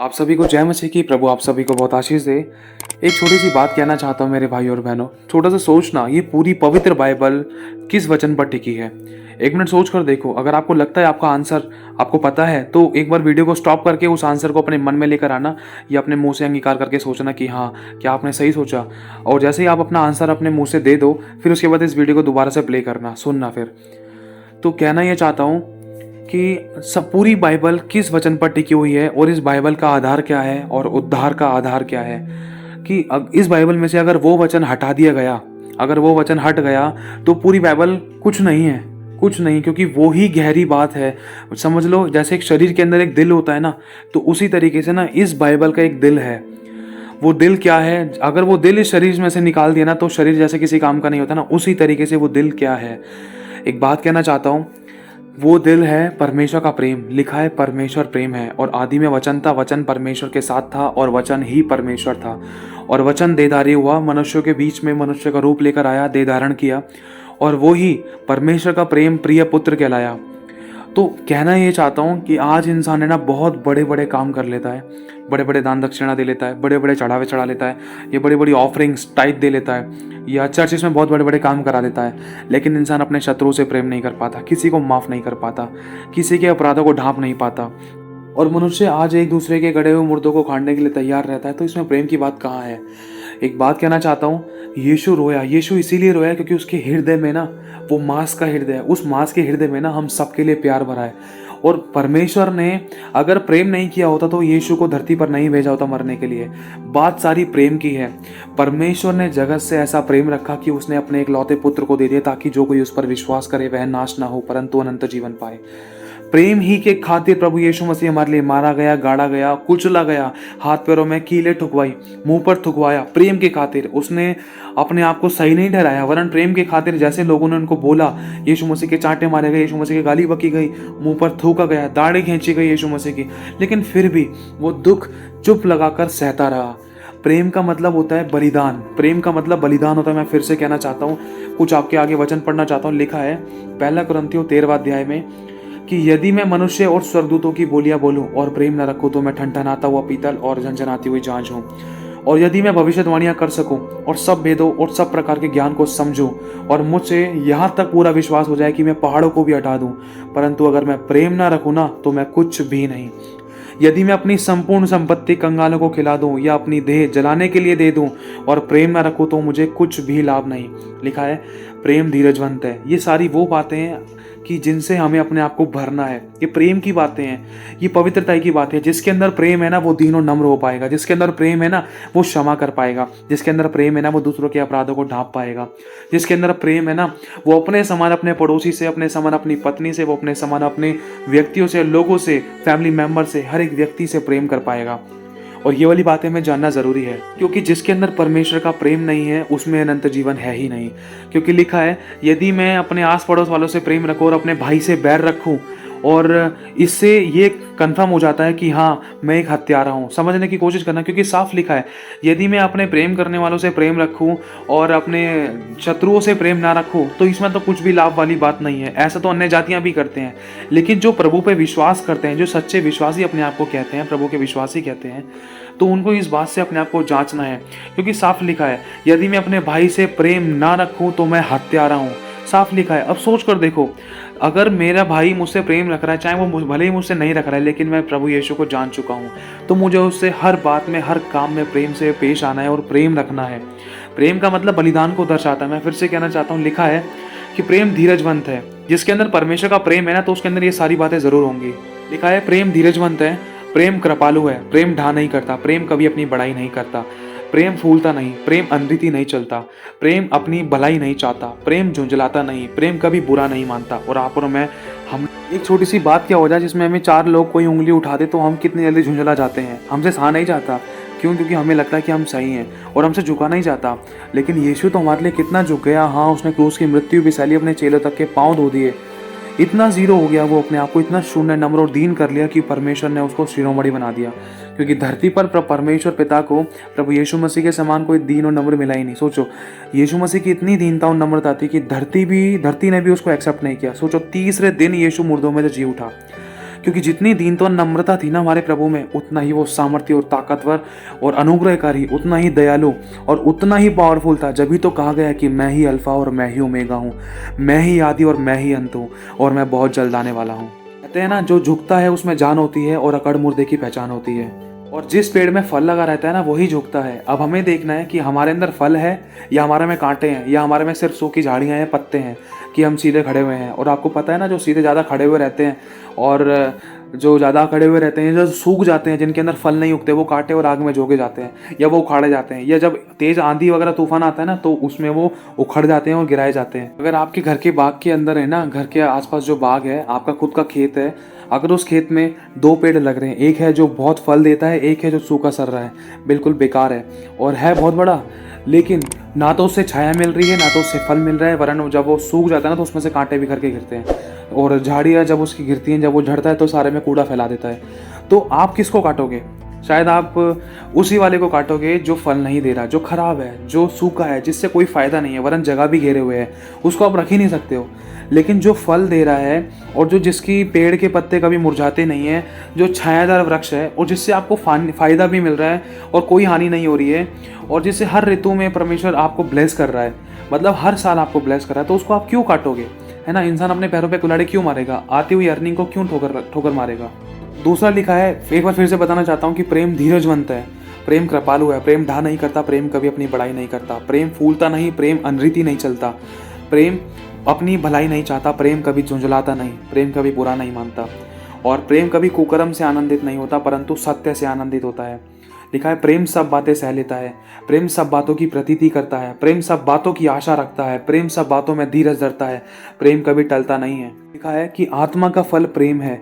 आप सभी को जय मसीह की। प्रभु आप सभी को बहुत आशीष दे। एक छोटी सी बात कहना चाहता हूँ मेरे भाई और बहनों। छोटा सा सोचना, ये पूरी पवित्र बाइबल किस वचन पर टिकी है। एक मिनट सोच कर देखो। अगर आपको लगता है आपका आंसर आपको पता है तो एक बार वीडियो को स्टॉप करके उस आंसर को अपने मन में लेकर आना या अपने मुंह से अंगीकार करके सोचना कि हाँ, क्या आपने सही सोचा। और जैसे ही आप अपना आंसर अपने मुंह से दे दो, फिर उसके बाद इस वीडियो को दोबारा से प्ले करना, सुनना। फिर तो कहना यह चाहता हूँ कि सब पूरी बाइबल किस वचन पर टिकी हुई है और इस बाइबल का आधार क्या है और उद्धार का आधार क्या है। कि इस बाइबल में से अगर वो वचन हटा दिया गया, अगर वो वचन हट गया तो पूरी बाइबल कुछ नहीं है, कुछ नहीं। क्योंकि वो ही गहरी बात है। समझ लो जैसे एक शरीर के अंदर एक दिल होता है ना, तो उसी तरीके से ना इस बाइबल का एक दिल है। वो दिल क्या है? अगर वो दिल इस शरीर में से निकाल दिया ना तो शरीर जैसे किसी काम का नहीं होता ना, उसी तरीके से वो दिल क्या है। एक बात कहना चाहता हूँ, वो दिल है परमेश्वर का प्रेम। लिखा है परमेश्वर प्रेम है और आदि में वचन था, वचन परमेश्वर के साथ था और वचन ही परमेश्वर था। और वचन देहधारी हुआ, मनुष्यों के बीच में मनुष्य का रूप लेकर आया, देह धारण किया, और वो ही परमेश्वर का प्रेम प्रिय पुत्र कहलाया। तो कहना ये चाहता हूँ कि आज इंसान है ना बहुत बड़े बड़े काम कर लेता है, बड़े बड़े दान दक्षिणा दे लेता है, बड़े बड़े चढ़ावे चढ़ा लेता है, ये बड़ी बड़ी ऑफरिंग्स टाइप दे लेता है, या चर्चिस में बहुत बड़े बड़े काम करा देता है। लेकिन इंसान अपने शत्रुओं से प्रेम नहीं कर पाता, किसी को माफ़ नहीं कर पाता, किसी के अपराधों को ढांप नहीं पाता। और मनुष्य आज एक दूसरे के गड़े हुए मुर्दों को खाने के लिए तैयार रहता है। तो इसमें प्रेम की बात कहाँ है? एक बात कहना चाहता हूँ, यीशु रोया। यीशु इसीलिए रोया क्योंकि उसके हृदय में ना, वो मांस का हृदय है, उस मांस के हृदय में ना हम सबके लिए प्यार भरा है। और परमेश्वर ने अगर प्रेम नहीं किया होता तो यीशु को धरती पर नहीं भेजा होता मरने के लिए। बात सारी प्रेम की है। परमेश्वर ने जगत से ऐसा प्रेम रखा कि उसने अपने इकलौते पुत्र को दे दिया ताकि जो कोई उस पर विश्वास करे वह नाश ना हो परंतु अनंत जीवन पाए। प्रेम ही के खातिर प्रभु यीशु मसीह हमारे लिए मारा गया, गाड़ा गया, कुचला गया, हाथ पैरों में कीले ठुकवाई, मुंह पर थुकवाया। प्रेम के खातिर उसने अपने आप को सही नहीं ठहराया, वरन प्रेम के खातिर जैसे लोगों ने उनको बोला, यीशु मसीह के चांटे मारे गए, यीशु मसीह की गाली बकी गई, मुंह पर थूका गया, दाढ़ी खींची गई यीशु मसीह की, लेकिन फिर भी वो दुख चुप लगाकर सहता रहा। प्रेम का मतलब होता है बलिदान। प्रेम का मतलब बलिदान होता है। मैं फिर से कहना चाहता हूँ, कुछ आपके आगे वचन पढ़ना चाहता हूँ। लिखा है 1 कुरिन्थियों 13वां अध्याय में कि यदि मैं मनुष्य और स्वर्गदूतों की बोलियां बोलूं और प्रेम न रखूं तो मैं ठनठनाता हुआ पीतल और झनझनाती हुई झांझ हूं। और यदि मैं भविष्यवाणियां कर सकूं और सब भेदों और सब प्रकार के ज्ञान को समझूं और मुझसे यहां तक पूरा विश्वास हो जाए कि मैं पहाड़ों को भी हटा दूं, परंतु अगर मैं प्रेम ना रखूं ना तो मैं कुछ भी नहीं। यदि मैं अपनी संपूर्ण संपत्ति कंगालों को खिला दूं या अपनी देह जलाने के लिए दे दूं और प्रेम ना रखूं तो मुझे कुछ भी लाभ नहीं। लिखा है प्रेम धीरजवंत है। ये सारी वो बातें हैं कि जिनसे हमें अपने आप को भरना है। ये प्रेम की बातें हैं, ये पवित्रता की बात है। जिसके अंदर प्रेम है ना वो दीन और नम्र हो पाएगा। जिसके अंदर प्रेम है ना वो क्षमा कर पाएगा। जिसके अंदर प्रेम है ना वो दूसरों के अपराधों को ढांप पाएगा। जिसके अंदर प्रेम है ना वो अपने समान अपने पड़ोसी से, अपने समान अपनी पत्नी से, वो अपने समान अपने व्यक्तियों से, लोगों से, फैमिली मेंबर से, हर एक व्यक्ति से प्रेम कर पाएगा। और ये वाली बातें हमें जानना जरूरी है क्योंकि जिसके अंदर परमेश्वर का प्रेम नहीं है उसमें अनंत जीवन है ही नहीं। क्योंकि लिखा है यदि मैं अपने आस पड़ोस वालों से प्रेम रखूं और अपने भाई से बैर रखूं, और इससे ये कंफर्म हो जाता है कि हाँ मैं एक हत्यारा हूँ। समझने की कोशिश करना, क्योंकि साफ लिखा है यदि मैं अपने प्रेम करने वालों से प्रेम रखूँ और अपने शत्रुओं से प्रेम ना रखूँ तो इसमें तो कुछ भी लाभ वाली बात नहीं है। ऐसा तो अन्य जातियाँ भी करते हैं, लेकिन जो प्रभु पे विश्वास करते हैं, जो सच्चे विश्वासी अपने आप को कहते हैं, प्रभु के विश्वासी कहते हैं, तो उनको इस बात से अपने आप को जांचना है। क्योंकि साफ लिखा है यदि मैं अपने भाई से प्रेम ना रखूँ तो मैं हत्यारा हूँ। साफ लिखा है। अब सोच कर देखो, अगर मेरा भाई मुझसे प्रेम रख रहा है, चाहे वो भले ही मुझसे नहीं रख रहा है, लेकिन मैं प्रभु यीशु को जान चुका हूँ, तो मुझे उससे हर बात में, हर काम में प्रेम से पेश आना है और प्रेम रखना है। प्रेम का मतलब बलिदान को दर्शाता है। मैं फिर से कहना चाहता हूँ, लिखा है कि प्रेम धीरजवंत है। जिसके अंदर परमेश्वर का प्रेम है ना तो उसके अंदर ये सारी बातें जरूर होंगी। लिखा है प्रेम धीरजवंत है, प्रेम कृपालु है, प्रेम ढा नहीं करता, प्रेम कभी अपनी बड़ाई नहीं करता, प्रेम फूलता नहीं, प्रेम अनरीति नहीं चलता, प्रेम अपनी भलाई नहीं चाहता, प्रेम झुंझलाता नहीं, प्रेम कभी बुरा नहीं मानता। और आप और मैं, हम एक छोटी सी बात क्या हो जाए जिसमें हमें 4 लोग कोई उंगली उठा दे तो हम कितनी जल्दी झुंझला जाते हैं। हमसे सहा नहीं जाता। क्यों? क्योंकि हमें लगता है कि हम सही हैं और हमसे झुका नहीं जाता। लेकिन यीशु तो हमारे लिए कितना झुक गया। हाँ, उसने क्रूस की मृत्यु भी सहली, अपने चेलों तक के पाँव धो दिए। इतना जीरो हो गया वो, अपने आप को इतना शून्य, नम्र और दीन कर लिया कि परमेश्वर ने उसको शिरोमणि बना दिया। क्योंकि धरती पर परमेश्वर पिता को प्रभु यीशु मसीह के समान कोई दीन और नम्र मिला ही नहीं। सोचो, यीशु मसीह की इतनी दीनता और नम्रता थी कि धरती ने भी उसको एक्सेप्ट नहीं किया। सोचो, तीसरे दिन यीशु मुर्दों में से जी उठा। क्योंकि जितनी दीनता और नम्रता थी ना हमारे प्रभु में, उतना ही वो सामर्थ्य और ताकतवर और अनुग्रहकारी, उतना ही दयालु और उतना ही पावरफुल था। जब भी तो कहा गया कि मैं ही अल्फा और मैं ही ओमेगा हूँ, मैं ही आदि और मैं ही अंत हूँ, और मैं बहुत जल्द आने वाला हूँ। कहते हैं ना, जो झुकता है उसमें जान होती है और अकड़ मुर्दे की पहचान होती है। और जिस पेड़ में फल लगा रहता है ना, वही झुकता है। अब हमें देखना है कि हमारे अंदर फल है या हमारे में कांटे हैं, या हमारे में सिर्फ सूखी झाड़ियाँ हैं, पत्ते हैं, कि हम सीधे खड़े हुए हैं। और आपको पता है ना, जो सीधे ज़्यादा खड़े हुए रहते हैं और जो ज़्यादा खड़े हुए रहते हैं, जो सूख जाते हैं, जिनके अंदर फल नहीं उगते, वो कांटे और आग में झोंके जाते हैं, या वो उखाड़े जाते हैं, या जब तेज़ आंधी वगैरह तूफान आता है ना, तो उसमें वो उखड़ जाते हैं और गिराए जाते हैं। अगर आपके घर के बाग के अंदर है ना, घर के आसपास जो बाग है, आपका खुद का खेत है, अगर उस खेत में 2 पेड़ लग रहे हैं, एक है जो बहुत फल देता है, एक है जो सूखा सर रहा है, बिल्कुल बेकार है और है बहुत बड़ा, लेकिन ना तो उससे छाया मिल रही है, ना तो उससे फल मिल रहा है, वरन जब वो सूख जाता है ना, तो उसमें से कांटे बिखर के गिरते हैं। और झाड़ियाँ जब उसकी गिरती हैं, जब वो झड़ता है, तो सारे में कूड़ा फैला देता है। तो आप किसको काटोगे? शायद आप उसी वाले को काटोगे जो फल नहीं दे रहा, जो खराब है, जो सूखा है, जिससे कोई फ़ायदा नहीं है, वरन जगह भी घेरे हुए है, उसको आप रख ही नहीं सकते हो। लेकिन जो फल दे रहा है और जो जिसकी पेड़ के पत्ते कभी मुरझाते नहीं है, जो छायादार वृक्ष है और जिससे आपको फ़ायदा भी मिल रहा है और कोई हानि नहीं हो रही है, और जिससे हर ऋतु में परमेश्वर आपको ब्लेस कर रहा है, मतलब हर साल आपको ब्लेस कर रहा है, तो उसको आप क्यों काटोगे? है ना, इंसान अपने पैरों पे कुल्हाड़ी क्यों मारेगा? आती हुई अर्निंग को क्यों ठोकर मारेगा? दूसरा लिखा है, एक बार फिर से बताना चाहता हूँ कि प्रेम धीरजवंत है, प्रेम कृपालु है, प्रेम ढा नहीं करता, प्रेम कभी अपनी बड़ाई नहीं करता, प्रेम फूलता नहीं, प्रेम अनरीति नहीं चलता, प्रेम अपनी भलाई नहीं चाहता, प्रेम कभी झुंझलाता नहीं, प्रेम कभी बुरा नहीं मानता, और प्रेम कभी कुकर्म से आनंदित नहीं होता, परंतु सत्य से आनंदित होता है। लिखा है, प्रेम सब बातें सह लेता है, प्रेम सब बातों की प्रतीति करता है, प्रेम सब बातों की आशा रखता है, प्रेम सब बातों में धीरज धरता है, प्रेम कभी टलता नहीं है। लिखा है कि आत्मा का फल प्रेम है।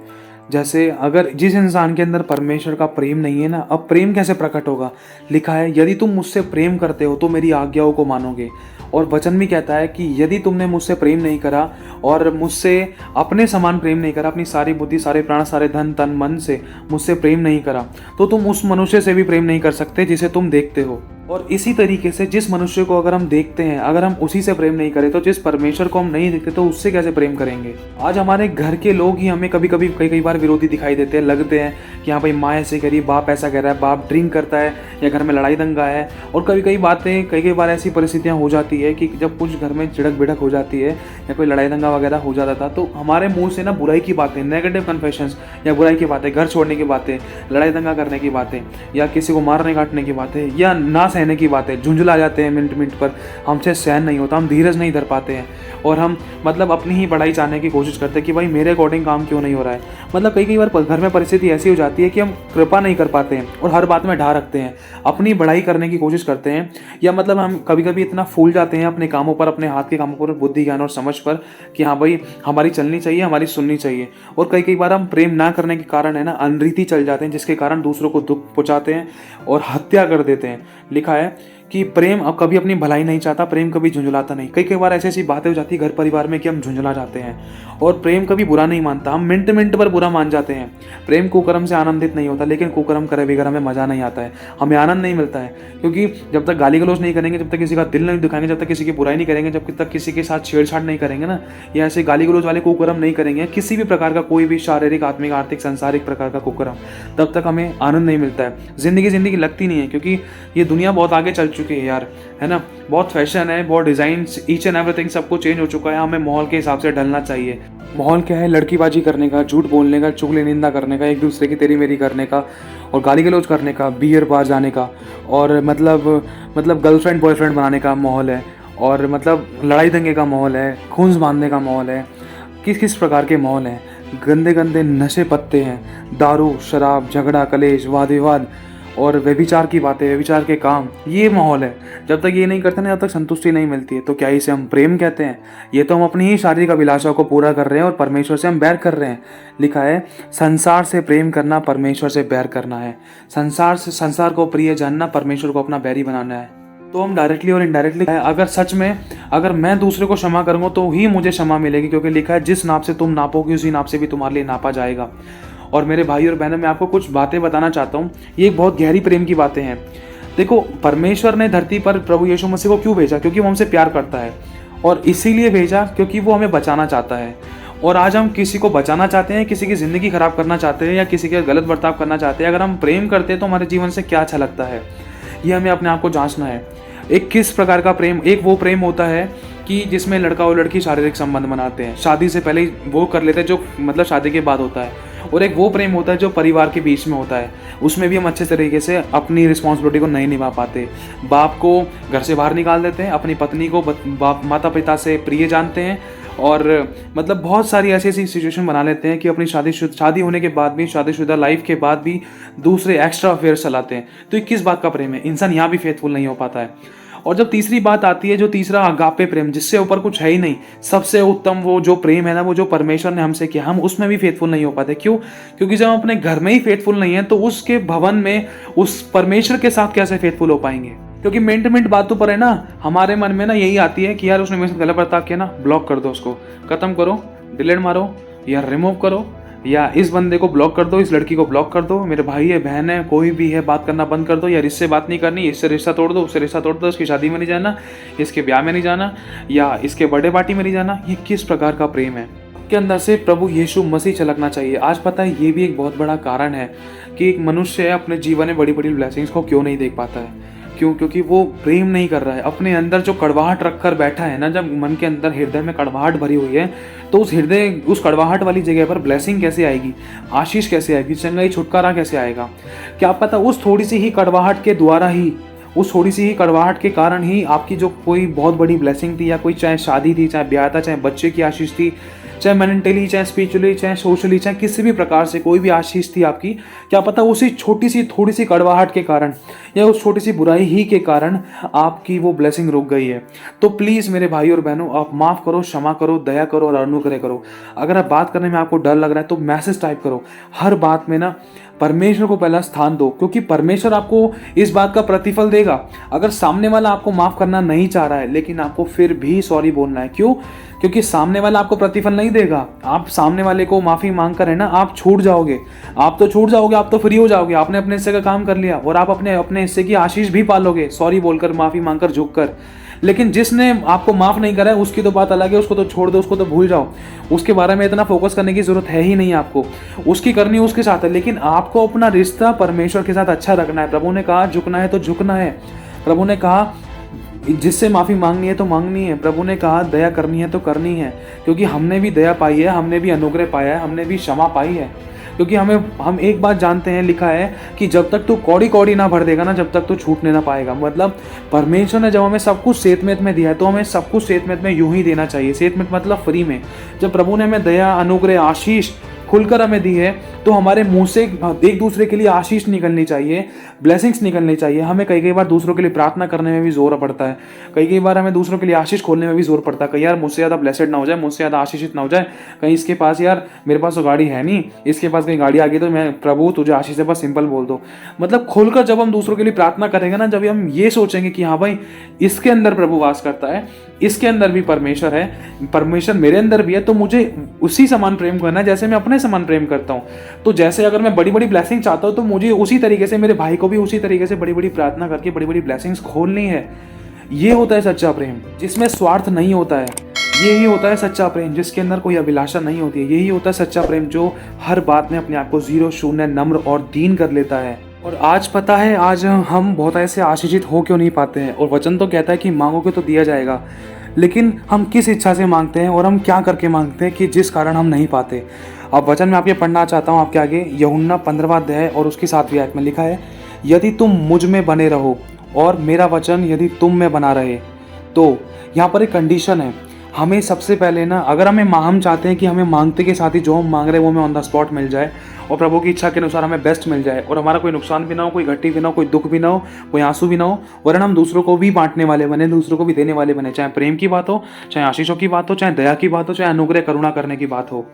जैसे अगर जिस इंसान के अंदर परमेश्वर का प्रेम नहीं है ना, अब प्रेम कैसे प्रकट होगा? लिखा है, यदि तुम मुझसे प्रेम करते हो तो मेरी आज्ञाओं को मानोगे। और वचन भी कहता है कि यदि तुमने मुझसे प्रेम नहीं करा और मुझसे अपने समान प्रेम नहीं करा, अपनी सारी बुद्धि, सारे प्राण, सारे धन, तन, मन से मुझसे प्रेम नहीं करा, तो तुम उस मनुष्य से भी प्रेम नहीं कर सकते जिसे तुम देखते हो। और इसी तरीके से जिस मनुष्य को अगर हम देखते हैं, अगर हम उसी से प्रेम नहीं करें, तो जिस परमेश्वर को हम नहीं देखते, तो उससे कैसे प्रेम करेंगे? आज हमारे घर के लोग ही हमें कई बार विरोधी दिखाई देते हैं, लगते हैं कि हाँ भाई, माँ ऐसे करी, बाप ऐसा कह रहा है, बाप ड्रिंक करता है, या घर में लड़ाई दंगा है। और कई बार ऐसी परिस्थितियाँ हो जाती है कि जब कुछ घर में झिड़क बिड़क हो जाती है या कोई लड़ाई दंगा वगैरह हो जाता था, तो हमारे मुंह से ना बुराई की बातें, नेगेटिव कन्फेशंस या बुराई की बातें, घर छोड़ने की बातें, लड़ाई दंगा करने की बातें, या किसी को मारने काटने की बातें, या ना सहने की बातें, झुंझला जाते हैं मिनट मिनट पर, हमसे सहन नहीं होता, हम धीरज नहीं धर पाते हैं, और हम मतलब अपनी ही बड़ाई चाहने की कोशिश करते हैं कि भाई मेरे अकॉर्डिंग काम क्यों नहीं हो रहा है। मतलब कई बार घर में परिस्थिति ऐसी हो जाती है कि हम कृपा नहीं कर पाते हैं और हर बात में ढा रखते हैं, अपनी बड़ाई करने की कोशिश करते हैं, या मतलब हम कभी कभी इतना फूल जाते हैं अपने कामों पर, अपने हाथ के कामों पर, बुद्धि, ज्ञान और समझ पर, कि हाँ भाई हमारी चलनी चाहिए, हमारी सुननी चाहिए। और कई बार हम प्रेम ना करने के कारण है ना, अनरीति चल जाते हैं, जिसके कारण दूसरों को दुख पहुंचाते हैं और हत्या कर देते हैं। लिखा है कि प्रेम अब कभी अपनी भलाई नहीं चाहता, प्रेम कभी झुंझलाता नहीं। कई बार ऐसी बातें हो जाती है घर परिवार में कि हम झुंझला जाते हैं, और प्रेम कभी बुरा नहीं मानता, हम मिनट मिनट पर बुरा मान जाते हैं। प्रेम कुकर्म से आनंदित नहीं होता, लेकिन कुकर्म करे बगैर हमें मजा नहीं आता है, हमें आनंद नहीं मिलता है, क्योंकि जब तक गाली गलौज नहीं करेंगे, जब तक किसी का दिल नहीं दुखाएंगे, जब तक किसी की बुराई नहीं करेंगे, जब तक किसी के साथ छेड़छाड़ नहीं करेंगे ना, या ऐसे गाली गलौज वाले कुकर्म नहीं करेंगे, किसी भी प्रकार का कोई भी शारीरिक, आत्मिक, आर्थिक, सांसारिक प्रकार का कुकर्म, तब तक हमें आनंद नहीं मिलता है। जिंदगी लगती नहीं है, क्योंकि ये दुनिया बहुत आगे चल चुकी है यार, है ना, बहुत फैशन है, बहुत डिजाइन, ईच एंड एवरीथिंग सब कुछ चेंज हो चुका है। हमें माहौल के हिसाब से ढलना चाहिए। माहौल क्या है? लड़कीबाजी करने का, झूठ बोलने का, चुगली निंदा करने का, एक दूसरे की तेरी मेरी करने का, और गाली गलौज करने का, बियर बार जाने का, और मतलब गर्लफ्रेंड बॉयफ्रेंड बनाने का माहौल है, और मतलब लड़ाई दंगे का माहौल है, खून बांधने का माहौल है। किस प्रकार के माहौल हैं? गंदे गंदे नशे पत्ते हैं, दारू, शराब, झगड़ा, कलेश, वाद विवाद और व्यभिचार की बातें, व्यभिचार के काम, ये माहौल है। जब तक ये नहीं करते ना, जब तक संतुष्टि नहीं मिलती है, तो क्या इसे हम प्रेम कहते हैं? ये तो हम अपनी ही शारीरिक अभिलाषाओं को पूरा कर रहे हैं और परमेश्वर से हम बैर कर रहे हैं। लिखा है, संसार से प्रेम करना परमेश्वर से बैर करना है। संसार को प्रिय जानना परमेश्वर को अपना बैरी बनाना है। तो हम डायरेक्टली और इनडायरेक्टली, अगर सच में अगर मैं दूसरे को क्षमा करूंगा तो ही मुझे क्षमा मिलेगी, क्योंकि लिखा है, जिस नाप से तुम नापोगे उसी नाप से भी तुम्हारे लिए नापा जाएगा। और मेरे भाई और बहनों, मैं आपको कुछ बातें बताना चाहता हूँ, ये एक बहुत गहरी प्रेम की बातें हैं। देखो, परमेश्वर ने धरती पर प्रभु यीशु मसीह को क्यों भेजा? क्योंकि वो हमसे प्यार करता है, और इसीलिए भेजा क्योंकि वो हमें बचाना चाहता है। और आज हम किसी को बचाना चाहते हैं, किसी की ज़िंदगी ख़राब करना चाहते हैं या किसी के गलत बर्ताव करना चाहते हैं। अगर हम प्रेम करते हैं तो हमारे जीवन से क्या अच्छा लगता है, ये हमें अपने आप को जांचना है। एक किस प्रकार का प्रेम, एक वो प्रेम होता है कि जिसमें लड़का और लड़की शारीरिक संबंध बनाते हैं, शादी से पहले ही वो कर लेते हैं जो मतलब शादी के बाद होता है। और एक वो प्रेम होता है जो परिवार के बीच में होता है, उसमें भी हम अच्छे तरीके से अपनी रिस्पॉन्सिबिलिटी को नहीं निभा पाते। बाप को घर से बाहर निकाल देते हैं, अपनी पत्नी को बाप माता पिता से प्रिय जानते हैं, और मतलब बहुत सारी ऐसी ऐसी सिचुएशन बना लेते हैं कि अपनी शादी होने के बाद भी, शादीशुदा लाइफ के बाद भी दूसरे एक्स्ट्रा अफेयर्स चलाते हैं। तो ये किस बात का प्रेम है? इंसान यहाँ भी फेथफुल नहीं हो पाता है। और जब तीसरी बात आती है, जो तीसरा अगापे प्रेम, जिससे ऊपर कुछ है ही नहीं, सबसे उत्तम वो जो प्रेम है ना, वो जो परमेश्वर ने हमसे किया, हम उसमें भी फेथफुल नहीं हो पाते। क्यों? क्योंकि जब हम अपने घर में ही फेथफुल नहीं है तो उसके भवन में उस परमेश्वर के साथ कैसे फेथफुल हो पाएंगे? क्योंकि मिनट बातों पर है ना, हमारे मन में ना यही आती है कि यार उसने मेरे साथ गलत बर्ताव किया ना, ब्लॉक कर दो, उसको खत्म करो, डिलीट मारो या रिमूव करो, या इस बंदे को ब्लॉक कर दो, इस लड़की को ब्लॉक कर दो, मेरे भाई है, बहन है, कोई भी है, बात करना बंद कर दो, या इससे बात नहीं करनी, इससे रिश्ता तोड़ दो, उससे रिश्ता तोड़ दो, इसकी शादी में नहीं जाना, इसके ब्याह में नहीं जाना, या इसके बर्थडे पार्टी में नहीं जाना। ये किस प्रकार का प्रेम है? के अंदर से प्रभु यीशु मसीह छलकना चाहिए। आज पता है, ये भी एक बहुत बड़ा कारण है कि एक मनुष्य अपने जीवन में बड़ी बड़ी ब्लेसिंग्स को क्यों नहीं देख पाता है। क्यों? क्योंकि वो प्रेम नहीं कर रहा है। अपने अंदर जो कड़वाहट रख कर बैठा है ना, जब मन के अंदर हृदय में कड़वाहट भरी हुई है, तो उस कड़वाहट वाली जगह पर ब्लेसिंग कैसे आएगी, आशीष कैसे आएगी, चंगाई छुटकारा कैसे आएगा? क्या पता उस थोड़ी सी ही कड़वाहट के द्वारा ही, उस थोड़ी सी ही कड़वाहट के कारण ही आपकी जो कोई बहुत बड़ी ब्लेसिंग थी, या कोई चाहे शादी थी, चाहे ब्याह था, चाहे बच्चे की आशीष थी, चाहे मेंटली, चाहे स्पिरिचुअली, चाहे सोशली, चाहे किसी भी प्रकार से कोई भी आशीष थी आपकी, क्या पता उसी छोटी सी थोड़ी सी कड़वाहट के कारण या उस छोटी सी बुराई ही के कारण आपकी वो ब्लेसिंग रुक गई है। तो प्लीज़ मेरे भाई और बहनों, आप माफ़ करो, क्षमा करो, दया करो और अनुग्रह करो। अगर आप बात करने में आपको डर लग रहा है तो मैसेज टाइप करो। हर बात में ना परमेश्वर को पहला स्थान दो, क्योंकि परमेश्वर आपको इस बात का प्रतिफल देगा। अगर सामने वाला आपको माफ़ करना नहीं चाह रहा है, लेकिन आपको फिर भी सॉरी बोलना है। क्यों? क्योंकि सामने वाला आपको प्रतिफल नहीं देगा। आप सामने वाले को माफ़ी मांग कर है ना, आप छूट जाओगे, आप तो छूट जाओगे, आप तो फ्री हो जाओगे, आपने अपने हिस्से का काम कर लिया, और आप अपने अपने हिस्से की आशीष भी पालोगे, सॉरी बोलकर, माफ़ी मांगकर, झुक कर। लेकिन जिसने आपको माफ़ नहीं करा है, उसकी तो बात अलग है, उसको तो छोड़ दो, उसको तो भूल जाओ, उसके बारे में इतना फोकस करने की ज़रूरत है ही नहीं आपको। उसकी करनी उसके साथ है, लेकिन आपको अपना रिश्ता परमेश्वर के साथ अच्छा रखना है। प्रभु ने कहा झुकना है तो झुकना है। प्रभु ने कहा जिससे माफ़ी मांगनी है तो मांगनी है। प्रभु ने कहा दया करनी है तो करनी है, क्योंकि हमने भी दया पाई है, हमने भी अनुग्रह पाया है, हमने भी क्षमा पाई है। क्योंकि हम एक बात जानते हैं, लिखा है कि जब तक तू कौड़ी कौड़ी ना भर देगा ना, जब तक तू छूटने ना पाएगा। मतलब परमेश्वर ने जब हमें सब कुछ सेतमेत में दिया है, तो हमें सब कुछ सेतमेत में यूं ही देना चाहिए। सेतमेत मतलब फ्री में। जब प्रभु ने हमें दया, अनुग्रह, आशीष खुलकर हमें दी है, तो हमारे मुंह से एक दूसरे के लिए आशीष निकलनी चाहिए, ब्लेसिंग्स निकलनी चाहिए। हमें कई बार दूसरों के लिए प्रार्थना करने में भी जोर पड़ता है, कई बार हमें दूसरों के लिए आशीष खोलने में भी जोर पड़ता है। कहीं यार मुझसे ज़्यादा ब्लेसेड ना हो जाए, मुझसे ज़्यादा आशीषित ना हो जाए, कहीं इसके पास, यार मेरे पास तो गाड़ी है नहीं, इसके पास कहीं गाड़ी आ गई तो मैं प्रभु तुझे आशीष है, बस सिंपल बोल दो। मतलब खोलकर जब हम दूसरों के लिए प्रार्थना करेंगे ना, जब हम ये सोचेंगे कि हाँ भाई इसके अंदर प्रभु वास करता है, इसके अंदर भी परमेश्वर है, परमेश्वर मेरे अंदर भी है, तो मुझे उसी समान प्रेम करना है जैसे मैं अपने समान प्रेम करता हूँ। तो जैसे अगर मैं बड़ी बड़ी ब्लेसिंग चाहता हूँ, तो मुझे उसी तरीके से मेरे भाई को भी उसी तरीके से बड़ी बड़ी प्रार्थना करके बड़ी बड़ी ब्लेसिंग्स खोलनी है। ये होता है सच्चा प्रेम, जिसमें स्वार्थ नहीं होता है। यही होता है सच्चा प्रेम, जिसके अंदर कोई अभिलाषा नहीं होती है। यही होता है सच्चा प्रेम, जो हर बात में अपने आप को 0, 0, नम्र और दीन कर लेता है। और आज पता है, आज हम बहुत ऐसे आशीषित हो क्यों नहीं पाते हैं। और वचन तो कहता है कि मांगोगे तो दिया जाएगा, लेकिन हम किस इच्छा से मांगते हैं और हम क्या करके मांगते हैं कि जिस कारण हम नहीं पाते। अब वचन में आपके पढ़ना चाहता हूँ आपके आगे, यूहन्ना 15वां अध्याय और उसकी 7वीं आयत में लिखा है, यदि तुम मुझ में बने रहो और मेरा वचन यदि तुम में बना रहे। तो यहाँ पर एक कंडीशन है। हमें सबसे पहले ना, अगर हम चाहते हैं कि हमें मांगते के साथ ही जो हम मांग रहे हैं वो हमें ऑन द स्पॉट मिल जाए, और प्रभु की इच्छा के अनुसार हमें बेस्ट मिल जाए, और हमारा कोई नुकसान भी ना हो, कोई घटी भी ना हो, कोई दुख भी ना हो, कोई आंसू भी ना हो, वरन हम दूसरों को भी बांटने वाले बने, दूसरों को भी देने वाले बने। चाहे प्रेम की बात हो, चाहे आशीषों की बात हो, चाहे दया की बात हो, चाहे अनुग्रह करुणा करने की बात हो,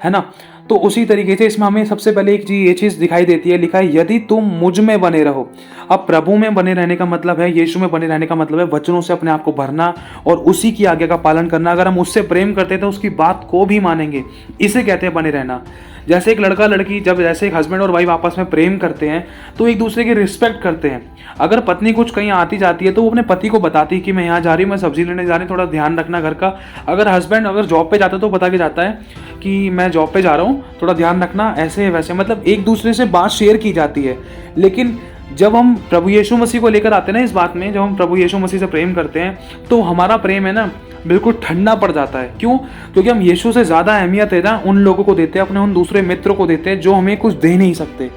है ना। तो उसी तरीके से इसमें हमें सबसे पहले एक चीज ये चीज दिखाई देती है, लिखा है यदि तुम मुझ में बने रहो। अब प्रभु में बने रहने का मतलब है, यीशु में बने रहने का मतलब है वचनों से अपने आप को भरना और उसी की आज्ञा का पालन करना। अगर हम उससे प्रेम करते हैं तो उसकी बात को भी मानेंगे, इसे कहते हैं बने रहना। जैसे एक लड़का लड़की, जब जैसे एक हस्बैंड और वाइफ आपस में प्रेम करते हैं तो एक दूसरे की रिस्पेक्ट करते हैं। अगर पत्नी कुछ कहीं आती जाती है तो वो अपने पति को बताती है कि मैं यहाँ जा रही हूँ, मैं सब्जी लेने जा रही हूँ, थोड़ा ध्यान रखना घर का। अगर हस्बैंड अगर जॉब पे जाता है तो बता के जाता है कि मैं जॉब पे जा रहा हूँ, थोड़ा ध्यान रखना, ऐसे वैसे, मतलब एक दूसरे से बात शेयर की जाती है। लेकिन जब हम प्रभु यीशु मसीह को लेकर आते हैं ना इस बात में, जब हम प्रभु यीशु मसीह से प्रेम करते हैं तो हमारा प्रेम है ना बिल्कुल ठंडा पड़ जाता है। क्यों? क्योंकि हम यीशु से ज़्यादा अहमियत है ना उन लोगों को देते हैं, अपने उन दूसरे मित्रों को देते हैं जो हमें कुछ दे नहीं सकते।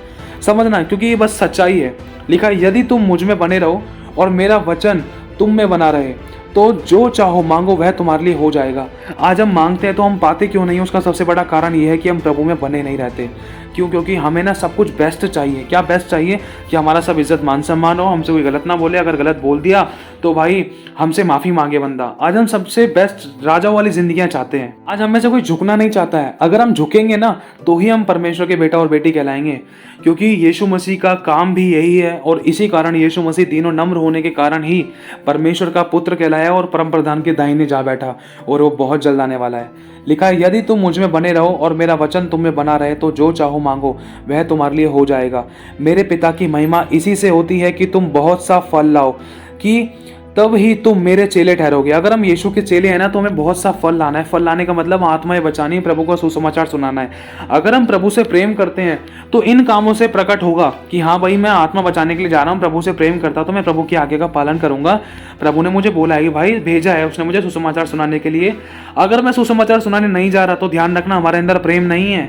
समझना, क्योंकि ये बस सच्चाई है। लिखा है यदि तुम मुझ में बने रहो और मेरा वचन तुम में बना रहे तो जो चाहो मांगो वह तुम्हारे लिए हो जाएगा। आज हम मांगते हैं तो हम पाते क्यों नहीं? उसका सबसे बड़ा कारण ये है कि हम प्रभु में बने नहीं रहते। क्यों? क्योंकि हमें ना सब कुछ बेस्ट चाहिए। क्या बेस्ट चाहिए? कि हमारा सब इज्जत मान सम्मान हो, हमसे कोई गलत ना बोले, अगर गलत बोल दिया तो भाई हमसे माफ़ी मांगे बंदा। आज हम सबसे बेस्ट राजाओं वाली जिंदगियां चाहते हैं। आज हमें से कोई झुकना नहीं चाहता है। अगर हम झुकेंगे ना तो ही हम परमेश्वर के बेटा और बेटी कहलाएंगे, क्योंकि यीशु मसीह का काम भी यही है। और इसी कारण यीशु मसीह तीनों नम्र होने के कारण ही परमेश्वर का पुत्र कहलाया और परम प्रधान के दाहिने जा बैठा, और वो बहुत जल्द आने वाला है। लिखा है यदि तुम मुझ में बने रहो और मेरा वचन तुम में बना रहे तो जो चाहो मांगो वह तुम्हारे लिए हो जाएगा। मेरे पिता की महिमा इसी से होती है कि तुम बहुत सा फल लाओ, कि तब ही तुम मेरे चेले ठहरोगे। अगर हम यीशु के चेले हैं ना तो हमें बहुत सा फल लाना है। फल लाने का मतलब आत्माएं बचानी, प्रभु का सुसमाचार सुनाना है। अगर हम प्रभु से प्रेम करते हैं तो इन कामों से प्रकट होगा कि हाँ भाई मैं आत्मा बचाने के लिए जा रहा हूँ, प्रभु से प्रेम करता तो मैं प्रभु की आज्ञा का पालन करूंगा। प्रभु ने मुझे बोला है कि भाई भेजा है उसने मुझे सुसमाचार सुनाने के लिए। अगर मैं सुसमाचार सुनाने नहीं जा रहा तो ध्यान रखना हमारे अंदर प्रेम नहीं है,